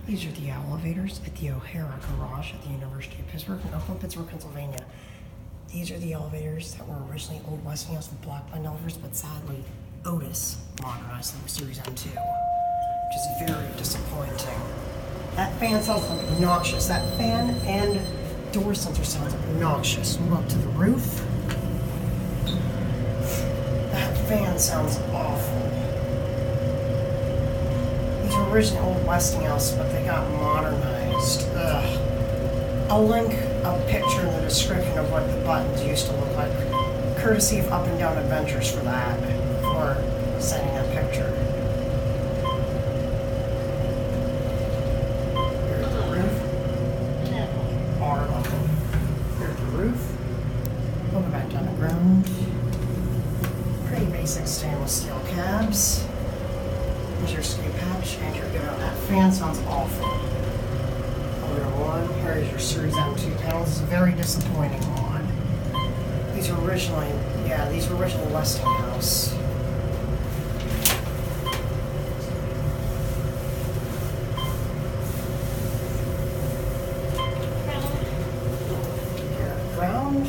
These are the elevators at the Hara garage at the University of Pittsburgh in Oakland, Pittsburgh, Pennsylvania. These are the elevators that were originally old Westinghouse with black button elevators, but sadly, Otis modernized them with Series M2, which is very disappointing. That fan sounds obnoxious. That fan and door sensor sounds obnoxious. We'll go up to the roof. That fan sounds awful. These were originally old Westinghouse, but they got modernized. Ugh. I'll link a picture in the description of what the buttons used to look like, courtesy of Up and Down Adventures for that, for sending that picture. Here's the roof. R level. Here's the roof. We'll go back down the ground. Pretty basic stainless steel cabs. Here's your escape hatch, and here we go. That fan sounds awful. Here's your Series M2 panels. This is a very disappointing one. These were originally Westinghouse. Here, ground.